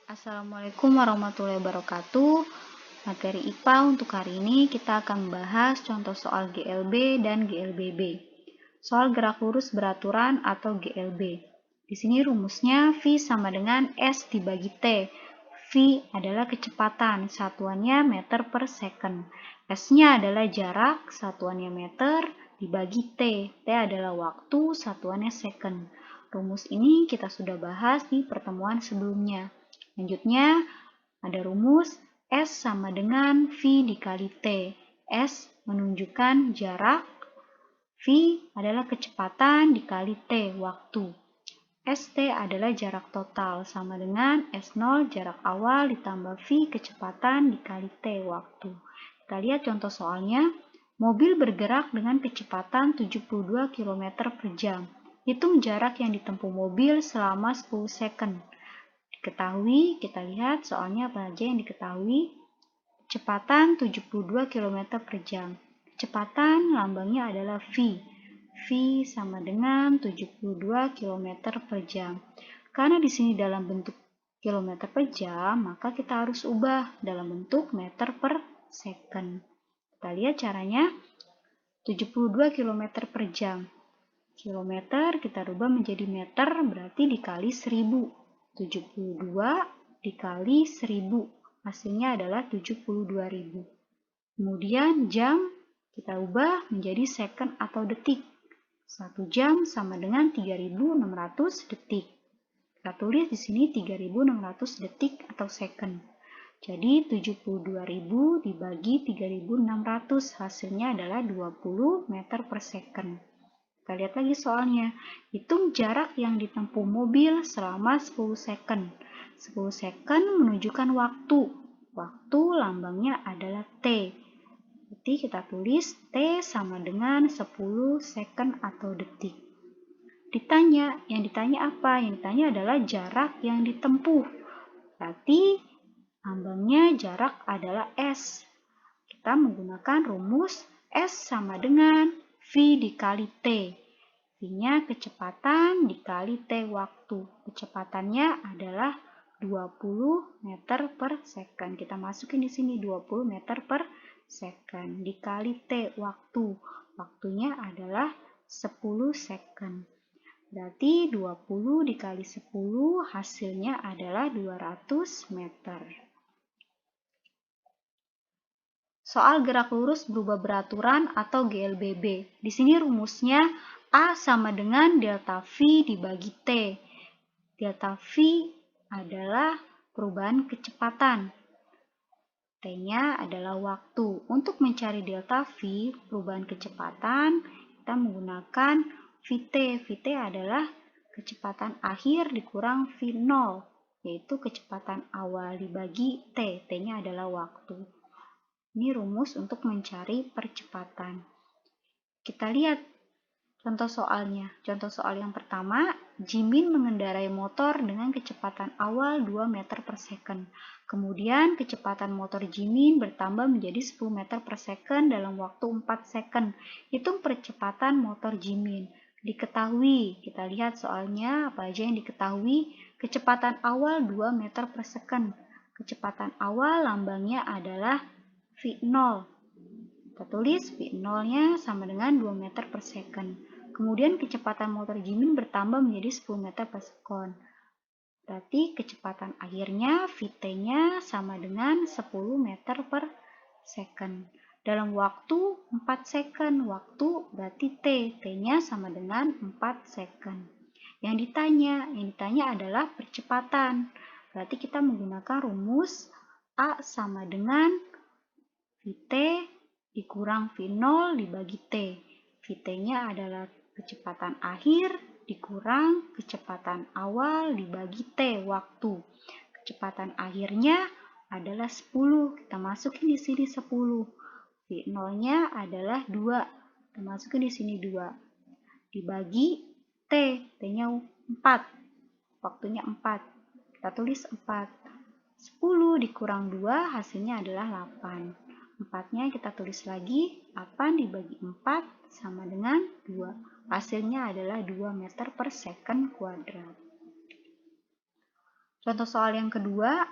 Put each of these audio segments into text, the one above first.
Assalamualaikum warahmatullahi wabarakatuh. Materi IPA untuk hari ini kita akan membahas contoh soal GLB dan GLBB. Soal gerak lurus beraturan atau GLB. Di sini rumusnya V sama dengan S dibagi T. V adalah kecepatan, satuannya meter per second. S-nya adalah jarak, satuannya meter, dibagi T. T adalah waktu, satuannya second. Rumus ini kita sudah bahas di pertemuan sebelumnya. Selanjutnya, ada rumus S sama dengan V dikali T. S menunjukkan jarak, V adalah kecepatan dikali T, waktu. ST adalah jarak total, sama dengan S0 jarak awal ditambah V kecepatan dikali T, waktu. Kita lihat contoh soalnya. Mobil bergerak dengan kecepatan 72 km per jam. Hitung jarak yang ditempuh mobil selama 10 second. Diketahui, kita lihat soalnya apa aja yang diketahui. Kecepatan 72 km per jam. Kecepatan lambangnya adalah V. V sama dengan 72 km per jam. Karena di sini dalam bentuk kilometer per jam, maka kita harus ubah dalam bentuk meter per second. Kita lihat caranya. 72 km per jam. Kilometer kita rubah menjadi meter, berarti dikali 1000. 72 dikali 1000, hasilnya adalah 72.000. Kemudian jam kita ubah menjadi second atau detik. 1 jam sama dengan 3600 detik. Kita tulis di sini 3600 detik atau second. Jadi 72.000 dibagi 3600, hasilnya adalah 20 meter per second. Kita lihat lagi soalnya. Hitung jarak yang ditempuh mobil selama 10 second. 10 second menunjukkan waktu. Waktu lambangnya adalah T. Jadi kita tulis T sama dengan 10 second atau detik. Yang ditanya apa? Yang ditanya adalah jarak yang ditempuh. Berarti lambangnya jarak adalah S. Kita menggunakan rumus S sama dengan V dikali T. V-nya kecepatan dikali T waktu. Kecepatannya adalah 20 meter per second. Kita masukin di sini 20 meter per second dikali T waktu. Waktunya adalah 10 second. Berarti 20 dikali 10 hasilnya adalah 200 meter. Soal gerak lurus berubah beraturan atau GLBB. Di sini rumusnya A sama dengan delta V dibagi T. Delta V adalah perubahan kecepatan. T-nya adalah waktu. Untuk mencari delta V, perubahan kecepatan, kita menggunakan VT. VT adalah kecepatan akhir dikurang V0, yaitu kecepatan awal dibagi T. T-nya adalah waktu. Ini rumus untuk mencari percepatan. Kita lihat contoh soalnya. Contoh soal yang pertama, Jimin mengendarai motor dengan kecepatan awal 2 meter per second. Kemudian kecepatan motor Jimin bertambah menjadi 10 meter per second dalam waktu 4 second. Hitung percepatan motor Jimin. Diketahui, kita lihat soalnya apa aja yang diketahui. Kecepatan awal 2 meter per second. Kecepatan awal lambangnya adalah V0. Kita tulis V0-nya sama dengan 2 meter per second. Kemudian kecepatan motor Jimin bertambah menjadi 10 meter per second. Berarti kecepatan akhirnya VT-nya sama dengan 10 meter per second. Dalam waktu 4 second. Waktu berarti T. T-nya sama dengan 4 second. Yang ditanya adalah percepatan. Berarti kita menggunakan rumus A sama dengan VT dikurang V0 dibagi T. VT-nya adalah kecepatan akhir dikurang kecepatan awal dibagi T, waktu. Kecepatan akhirnya adalah 10. Kita masukin di sini 10. V0-nya adalah 2. Kita masukin di sini 2. Dibagi T. T-nya 4. Waktunya 4. Kita tulis 4. 10 dikurang 2 hasilnya adalah 8. 4-nya kita tulis lagi, 8 dibagi 4 sama dengan 2. Hasilnya adalah 2 meter per second kuadrat. Contoh soal yang kedua,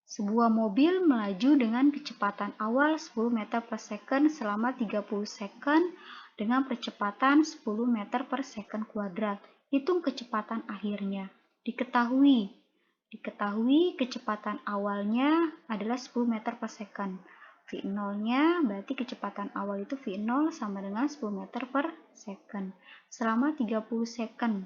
sebuah mobil melaju dengan kecepatan awal 10 meter per second selama 30 second dengan percepatan 10 meter per second kuadrat. Hitung kecepatan akhirnya. Diketahui kecepatan awalnya adalah 10 meter per second. V0-nya berarti kecepatan awal itu V0 sama dengan 10 meter per second. Selama 30 second.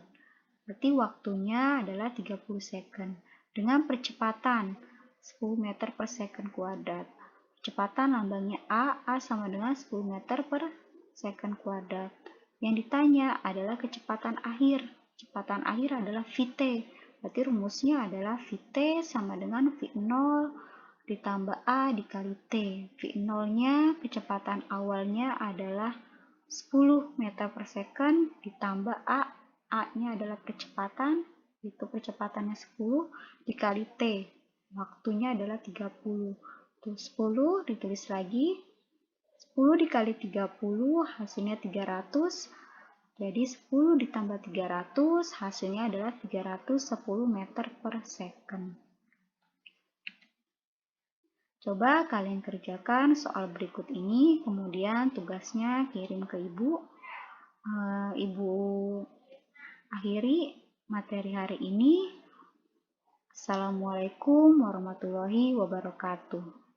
Berarti waktunya adalah 30 second. Dengan percepatan 10 meter per second kuadrat. Kecepatan lambangnya A sama dengan 10 meter per second kuadrat. Yang ditanya adalah kecepatan akhir. Kecepatan akhir adalah Vt. Berarti rumusnya adalah Vt sama dengan V0 ditambah A dikali T. V0-nya kecepatan awalnya adalah 10 meter per second ditambah A-nya adalah kecepatan, itu kecepatannya 10 dikali T. Waktunya adalah 30. Tuh 10 ditulis lagi. 10 dikali 30 hasilnya 300. Jadi 10 ditambah 300 hasilnya adalah 310 meter per second. Coba kalian kerjakan soal berikut ini, kemudian tugasnya kirim ke ibu. Ibu akhiri materi hari ini. Assalamualaikum warahmatullahi wabarakatuh.